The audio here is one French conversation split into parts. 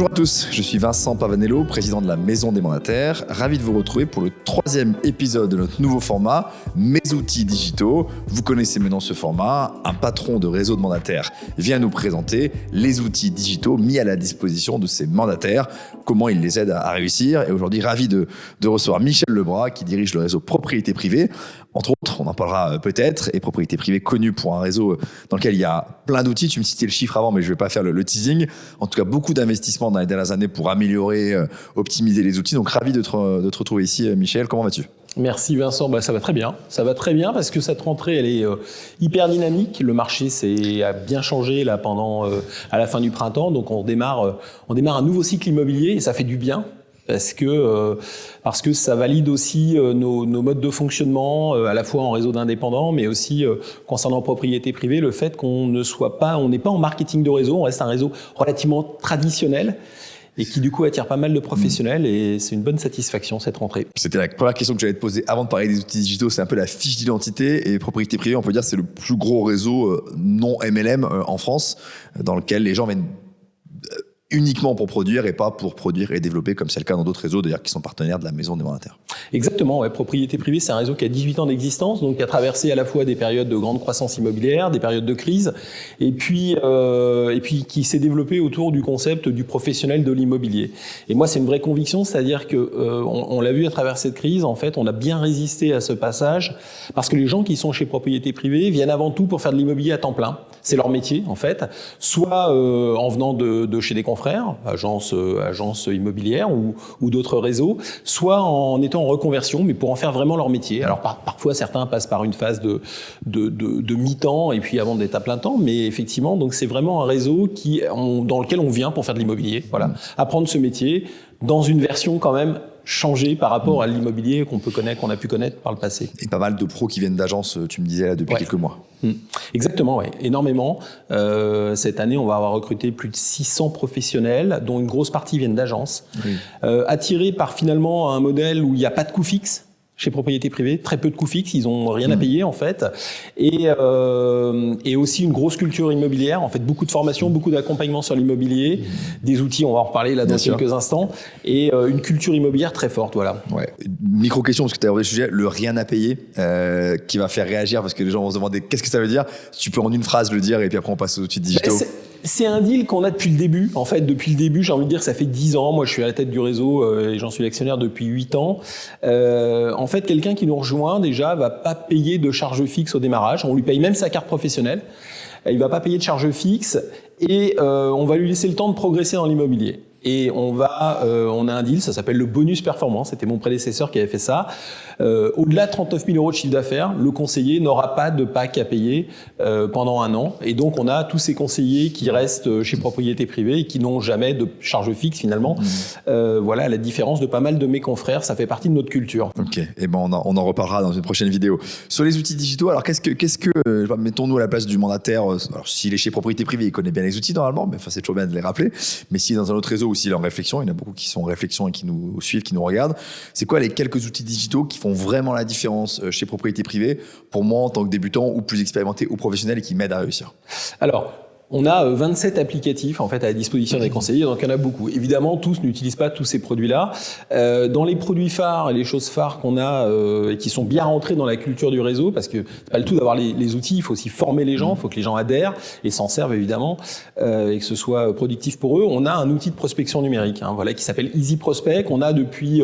Bonjour à tous, je suis Vincent Pavanello, président de la Maison des Mandataires. Ravi de vous retrouver pour le 3e épisode de notre nouveau format, Mes outils digitaux. Vous connaissez maintenant ce format, un patron de réseau de mandataires vient nous présenter les outils digitaux mis à la disposition de ses mandataires, comment ils les aident à réussir. Et aujourd'hui, ravi de recevoir Michel Lebras qui dirige le réseau Propriété Privée. Entre autres, on en parlera peut-être, et Propriété Privée connu pour un réseau dans lequel il y a plein d'outils. Tu me citais le chiffre avant, mais je ne vais pas faire le teasing. En tout cas, beaucoup d'investissements dans les dernières années pour améliorer, optimiser les outils. Donc, ravi de te retrouver ici, Michel. Comment vas-tu ? Merci Vincent, ça va très bien. Ça va très bien parce que cette rentrée, elle est hyper dynamique. Le marché a bien changé là à la fin du printemps. Donc on démarre un nouveau cycle immobilier et ça fait du bien. Parce que ça valide aussi nos modes de fonctionnement, à la fois en réseau d'indépendants, mais aussi concernant propriété privée, le fait qu'on n'est pas en marketing de réseau, on reste un réseau relativement traditionnel et qui du coup attire pas mal de professionnels et c'est une bonne satisfaction cette rentrée. C'était la première question que j'allais te poser avant de parler des outils digitaux, c'est un peu la fiche d'identité et Propriété Privée, on peut dire c'est le plus gros réseau non MLM en France dans lequel les gens viennent uniquement pour produire et pas pour produire et développer comme c'est le cas dans d'autres réseaux d'ailleurs qui sont partenaires de la Maison des Mandataires. Exactement, ouais. Propriété Privée, c'est un réseau qui a 18 ans d'existence, donc qui a traversé à la fois des périodes de grande croissance immobilière, des périodes de crise, et puis qui s'est développé autour du concept du professionnel de l'immobilier. Et moi, c'est une vraie conviction, c'est-à-dire que on l'a vu à travers cette crise, en fait, on a bien résisté à ce passage, parce que les gens qui sont chez Propriété Privée viennent avant tout pour faire de l'immobilier à temps plein. C'est leur métier, en fait, soit en venant de chez des confrères, agences immobilières ou d'autres réseaux, soit en étant en reconversion, mais pour en faire vraiment leur métier. Alors parfois certains passent par une phase de mi-temps et puis avant d'être à plein temps, mais effectivement, donc c'est vraiment un réseau dans lequel on vient pour faire de l'immobilier, voilà, apprendre ce métier dans une version quand même changé par rapport à l'immobilier qu'on a pu connaître par le passé. Et pas mal de pros qui viennent d'agences, tu me disais là, depuis quelques mois. Exactement, ouais, énormément. Cette année, on va avoir recruté plus de 600 professionnels, dont une grosse partie viennent d'agences, attirés par finalement un modèle où il n'y a pas de coût fixe. Chez Propriété Privée, très peu de coûts fixes, ils ont rien à payer en fait, et aussi une grosse culture immobilière, en fait beaucoup de formations, beaucoup d'accompagnement sur l'immobilier, des outils, on va en reparler là dans quelques instants, et une culture immobilière très forte, voilà. Ouais. Micro question parce que tu as abordé le sujet, le rien à payer, qui va faire réagir parce que les gens vont se demander qu'est-ce que ça veut dire. Si tu peux en une phrase le dire et puis après on passe aux outils digitaux. C'est un deal qu'on a depuis le début. En fait, depuis le début, j'ai envie de dire, ça fait 10 ans. Moi, je suis à la tête du réseau et j'en suis l'actionnaire depuis 8 ans. En fait, quelqu'un qui nous rejoint, déjà, va pas payer de charge fixe au démarrage. On lui paye même sa carte professionnelle. Il va pas payer de charge fixe et on va lui laisser le temps de progresser dans l'immobilier. Et on a un deal, ça s'appelle le bonus performance. C'était mon prédécesseur qui avait fait ça. Au-delà de 39 000 euros de chiffre d'affaires, le conseiller n'aura pas de PAC à payer pendant 1 an. Et donc, on a tous ces conseillers qui restent chez Propriété Privée et qui n'ont jamais de charge fixe finalement. Voilà la différence de pas mal de mes confrères. Ça fait partie de notre culture. Ok. Et on en reparlera dans une prochaine vidéo. Sur les outils digitaux, alors mettons-nous à la place du mandataire. Alors, s'il est chez Propriété Privée, il connaît bien les outils normalement, mais c'est toujours bien de les rappeler. Mais s'il est dans un autre réseau ou s'il est en réflexion, il y en a beaucoup qui sont en réflexion et qui nous suivent, qui nous regardent. C'est quoi les quelques outils digitaux qui font vraiment la différence chez Propriété Privée pour moi en tant que débutant ou plus expérimenté ou professionnel et qui m'aident à réussir? Alors, on a 27 applicatifs en fait à la disposition des conseillers, donc il y en a beaucoup. Évidemment, tous n'utilisent pas tous ces produits-là. Dans les produits phares et les choses phares qu'on a et qui sont bien rentrés dans la culture du réseau, parce que c'est pas le tout d'avoir les outils, il faut aussi former les gens, il faut que les gens adhèrent et s'en servent évidemment et que ce soit productif pour eux. On a un outil de prospection numérique, voilà, qui s'appelle Easy Prospect, qu'on a depuis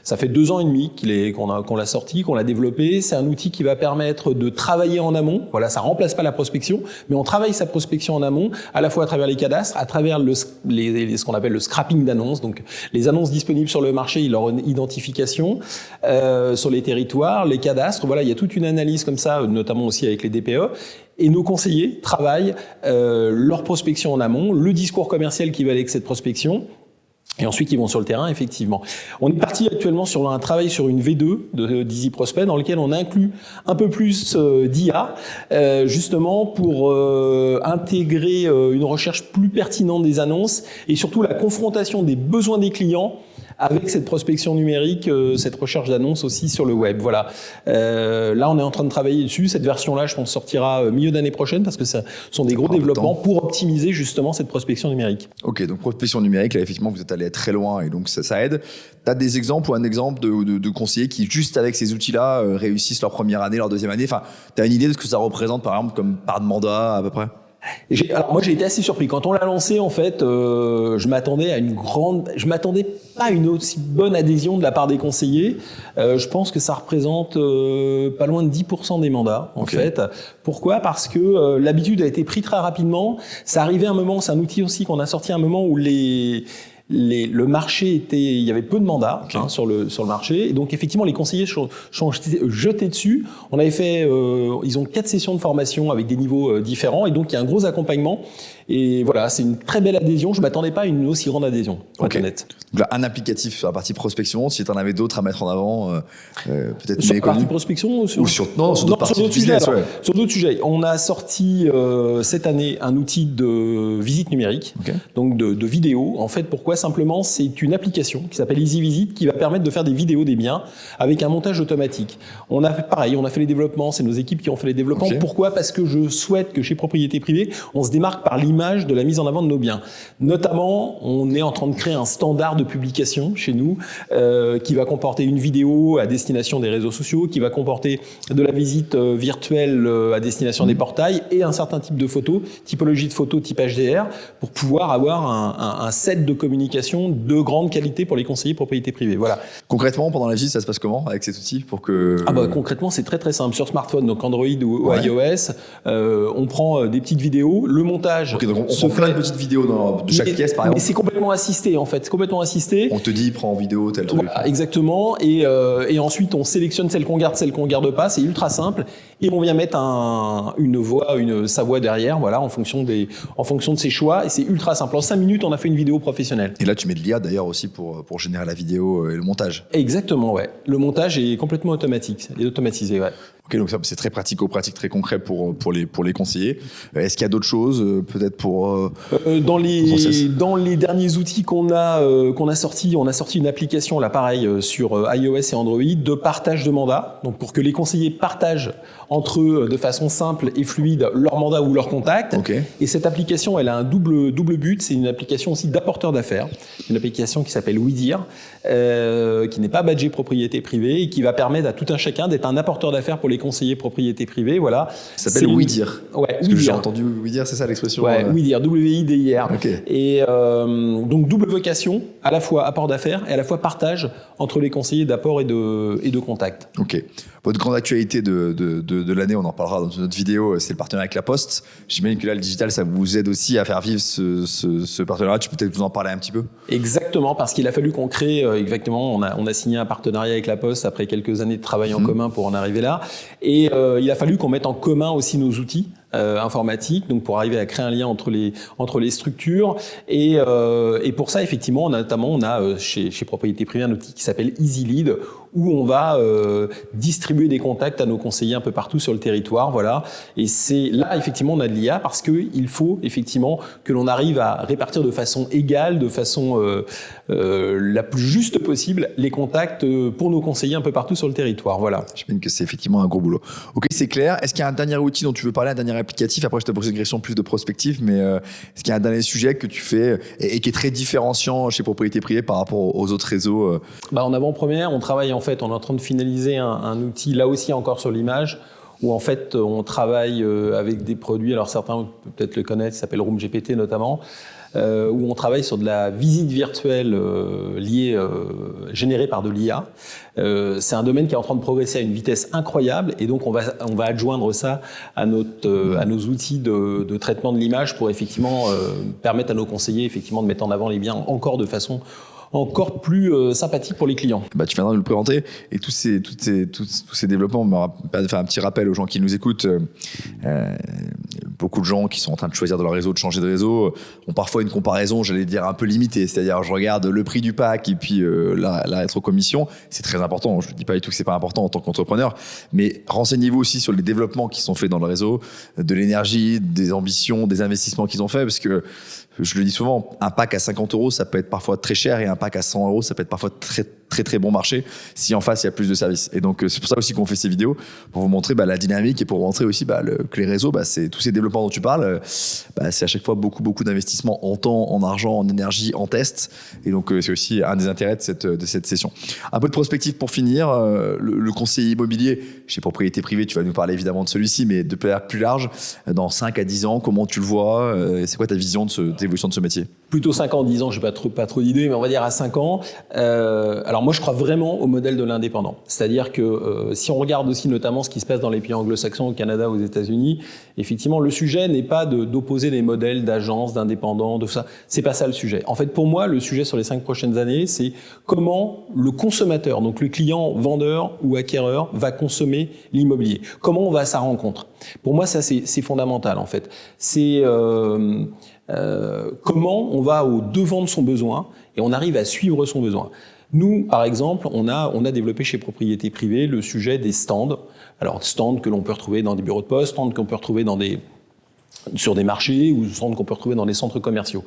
ça fait 2 ans et demi qu'on l'a sorti, qu'on l'a développé. C'est un outil qui va permettre de travailler en amont. Voilà, ça remplace pas la prospection, mais on travaille sa prospection en amont, à la fois à travers les cadastres, à travers ce qu'on appelle le scrapping d'annonces, donc les annonces disponibles sur le marché, leur identification sur les territoires, les cadastres. Voilà, il y a toute une analyse comme ça, notamment aussi avec les DPE. Et nos conseillers travaillent leur prospection en amont, le discours commercial qui va avec cette prospection. Et ensuite, ils vont sur le terrain, effectivement. On est parti actuellement sur un travail sur une V2 d'Easy Prospect dans lequel on inclut un peu plus d'IA, justement pour intégrer une recherche plus pertinente des annonces et surtout la confrontation des besoins des clients avec cette prospection numérique, cette recherche d'annonces aussi sur le web. Voilà. Là, on est en train de travailler dessus. Cette version-là, je pense, sortira milieu d'année prochaine parce que ce sont des gros développements pour optimiser justement cette prospection numérique. Ok, donc prospection numérique, là, effectivement, vous êtes allé très loin et donc ça aide. Tu as des exemples ou un exemple de conseillers qui, juste avec ces outils-là, réussissent leur première année, leur deuxième année? Enfin, tu as une idée de ce que ça représente, par exemple, comme part de mandat, à peu près? Alors moi, j'ai été assez surpris. Quand on l'a lancé, en fait, je m'attendais pas à une aussi bonne adhésion de la part des conseillers. Je pense que ça représente pas loin de 10% des mandats, en fait. Pourquoi? Parce que l'habitude a été prise très rapidement. Ça arrivait à un moment, c'est un outil aussi qu'on a sorti à un moment où le marché il y avait peu de mandats sur le marché, et donc effectivement les conseillers sont jetés dessus. On avait fait, ils ont 4 sessions de formation avec des niveaux différents, et donc il y a un gros accompagnement. Et voilà, c'est une très belle adhésion. Je m'attendais pas à une aussi grande adhésion, pour être honnête. Donc là, un applicatif sur la partie prospection. Si tu en avais d'autres à mettre en avant, peut-être sur la partie prospection ou sur d'autres parties du business. Sur d'autres sujets. On a sorti cette année un outil de visite numérique, donc de vidéo. En fait, pourquoi? Simplement, c'est une application qui s'appelle Easy Visit qui va permettre de faire des vidéos des biens avec un montage automatique. On a fait les développements. C'est nos équipes qui ont fait les développements. Pourquoi? Parce que je souhaite que chez Propriété Privée, on se démarque par l'image de la mise en avant de nos biens. Notamment, on est en train de créer un standard de publication chez nous qui va comporter une vidéo à destination des réseaux sociaux, qui va comporter de la visite virtuelle à destination des portails et un certain type de photos, typologie de photos type HDR, pour pouvoir avoir un set de communication de grande qualité pour les conseillers propriété privée. Voilà. Concrètement, pendant la visite, ça se passe comment avec cet outil pour que... Concrètement, c'est très très simple. Sur smartphone, donc Android ou iOS, on prend des petites vidéos, le montage... Donc on prend plein de petites vidéos de chaque pièce, par exemple. Mais c'est complètement assisté, en fait. C'est complètement assisté. On te dit, prends en vidéo tel truc. Voilà, exactement. Et ensuite, on sélectionne celle qu'on garde pas. C'est ultra simple. Et on vient mettre sa voix derrière, voilà, en fonction de ses choix. Et c'est ultra simple. En 5 minutes, on a fait une vidéo professionnelle. Et là, tu mets de l'IA d'ailleurs aussi pour générer la vidéo et le montage. Exactement, ouais. Le montage est complètement automatique et automatisé, ouais. Ok, donc ça, c'est très pratico-pratique, très concret pour les conseillers. Est-ce qu'il y a d'autres choses, peut-être pour dans les derniers outils qu'on a sortis, on a sorti une application là, pareil, sur iOS et Android de partage de mandats. Donc pour que les conseillers partagent entre eux de façon simple et fluide leur mandat ou leur contact. Et cette application, elle a un double but. C'est une application aussi d'apporteur d'affaires. Une application qui s'appelle WeDir, qui n'est pas badgée propriété privée et qui va permettre à tout un chacun d'être un apporteur d'affaires pour les conseillers propriété privée. Voilà. Ça s'appelle WeDir. Ouais, parce que j'ai entendu WeDir, c'est ça l'expression? Ouais, WeDir, W-I-D-I-R. Et donc double vocation, à la fois apport d'affaires et à la fois partage entre les conseillers d'apport et de contact. Ok. Votre grande actualité de l'année, on en parlera dans une autre vidéo, c'est le partenariat avec La Poste. J'imagine que là, le digital, ça vous aide aussi à faire vivre ce partenariat. Tu peux peut-être nous en parler un petit peu? Exactement, parce qu'il a fallu qu'on crée, exactement, on a signé un partenariat avec La Poste après quelques années de travail en commun pour en arriver là. Et il a fallu qu'on mette en commun aussi nos outils informatiques, donc pour arriver à créer un lien entre les structures. Et pour ça, effectivement, on a chez Propriété Privée un outil qui s'appelle Easy Lead, où on va distribuer des contacts à nos conseillers un peu partout sur le territoire, voilà. Et c'est là, effectivement, on a de l'IA parce que il faut effectivement que l'on arrive à répartir de façon égale, de façon la plus juste possible, les contacts pour nos conseillers un peu partout sur le territoire, voilà. J'imagine que c'est effectivement un gros boulot. Ok, c'est clair. Est-ce qu'il y a un dernier outil dont tu veux parler, un dernier applicatif? Après, je te pose une question plus de prospective, mais est-ce qu'il y a un dernier sujet que tu fais et qui est très différenciant chez Propriété Privée par rapport aux autres réseaux? En avant-première, on travaille en fait, on est en train de finaliser un outil, là aussi encore sur l'image, où en fait on travaille avec des produits, alors certains peut-être le connaître, ça s'appelle RoomGPT notamment, où on travaille sur de la visite virtuelle générée par de l'IA. C'est un domaine qui est en train de progresser à une vitesse incroyable, et donc on va adjoindre ça à nos outils de traitement de l'image pour effectivement permettre à nos conseillers effectivement de mettre en avant les biens encore de façon encore plus sympathique pour les clients. Tu viendras de le présenter, et tous ces développements, on va faire un petit rappel aux gens qui nous écoutent. Beaucoup de gens qui sont en train de choisir de leur réseau, de changer de réseau, ont parfois une comparaison, j'allais dire, un peu limitée. C'est-à-dire, je regarde le prix du pack et puis la rétrocommission. C'est très important. Je ne dis pas du tout que c'est pas important en tant qu'entrepreneur, mais renseignez-vous aussi sur les développements qui sont faits dans le réseau, de l'énergie, des ambitions, des investissements qu'ils ont faits, parce que je le dis souvent, un pack à 50 €, ça peut être parfois très cher, et un pack à 100 €, ça peut être parfois très très très bon marché si en face il y a plus de services. Et donc c'est pour ça aussi qu'on fait ces vidéos, pour vous montrer la dynamique, et pour vous montrer aussi que les réseaux, c'est tous ces développements dont tu parles, c'est à chaque fois beaucoup d'investissements en temps, en argent, en énergie, en test. Et donc c'est aussi un des intérêts de cette session. Un peu de prospective pour finir. Le conseiller immobilier chez Propriété Privée, tu vas nous parler évidemment de celui-ci, mais de manière plus large, dans 5 à 10 ans, comment tu le vois, c'est quoi ta vision de l'évolution de ce métier? Plutôt 5 ans, 10 ans, j'ai pas trop d'idées, mais on va dire à 5 ans. Alors moi, je crois vraiment au modèle de l'indépendant. C'est-à-dire que si on regarde aussi notamment ce qui se passe dans les pays anglo-saxons, au Canada, aux États-Unis, effectivement, le sujet n'est pas d'opposer des modèles d'agences, d'indépendants, de ça. C'est pas ça le sujet. En fait, pour moi, le sujet sur les 5 prochaines années, c'est comment le consommateur, donc le client, vendeur ou acquéreur, va consommer l'immobilier. Comment on va à sa rencontre. Pour moi, ça, c'est fondamental, en fait. C'est comment on va au devant de son besoin et on arrive à suivre son besoin. Nous, par exemple, on a développé chez Propriété Privée le sujet des stands. Alors, stands que l'on peut retrouver dans des bureaux de poste, stands qu'on peut retrouver sur des marchés, ou stands qu'on peut retrouver dans des centres commerciaux,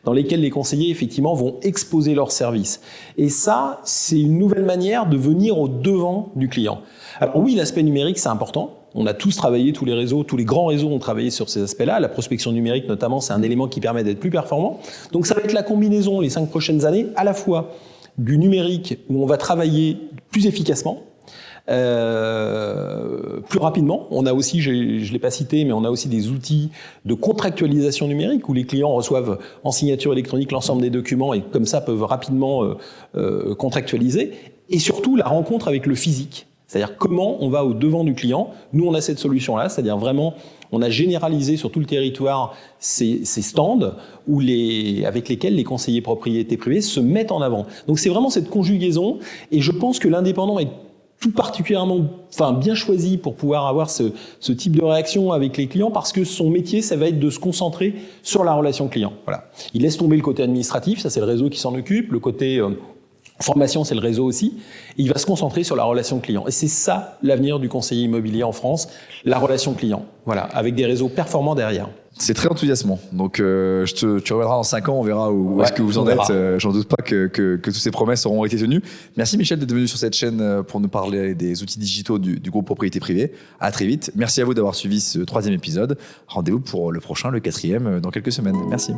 dans lesquels les conseillers, effectivement, vont exposer leurs services. Et ça, c'est une nouvelle manière de venir au devant du client. Alors oui, l'aspect numérique, c'est important. On a tous travaillé, tous les réseaux, tous les grands réseaux ont travaillé sur ces aspects-là. La prospection numérique, notamment, c'est un élément qui permet d'être plus performant. Donc ça va être la combinaison, les 5 prochaines années, à la fois du numérique, où on va travailler plus efficacement, plus rapidement. On a aussi, je ne l'ai pas cité, mais on a aussi des outils de contractualisation numérique où les clients reçoivent en signature électronique l'ensemble des documents et comme ça peuvent rapidement contractualiser. Et surtout, la rencontre avec le physique. C'est-à-dire comment on va au devant du client. Nous, on a cette solution-là, c'est-à-dire vraiment, on a généralisé sur tout le territoire ces stands avec lesquels les conseillers propriété privée se mettent en avant. Donc c'est vraiment cette conjugaison, et je pense que l'indépendant est tout particulièrement bien choisi pour pouvoir avoir ce type de réaction avec les clients, parce que son métier, ça va être de se concentrer sur la relation client. Voilà. Il laisse tomber le côté administratif, ça c'est le réseau qui s'en occupe, le côté formation, c'est le réseau aussi. Il va se concentrer sur la relation client. Et c'est ça l'avenir du conseiller immobilier en France, la relation client. Voilà, avec des réseaux performants derrière. C'est très enthousiasmant. Donc, tu reviendras dans 5 ans, on verra où est-ce que vous en êtes. J'en doute pas que toutes ces promesses auront été tenues. Merci Michel d'être venu sur cette chaîne pour nous parler des outils digitaux du groupe Propriété Privée. À très vite. Merci à vous d'avoir suivi ce 3e épisode. Rendez-vous pour le prochain, le 4e, dans quelques semaines. Merci.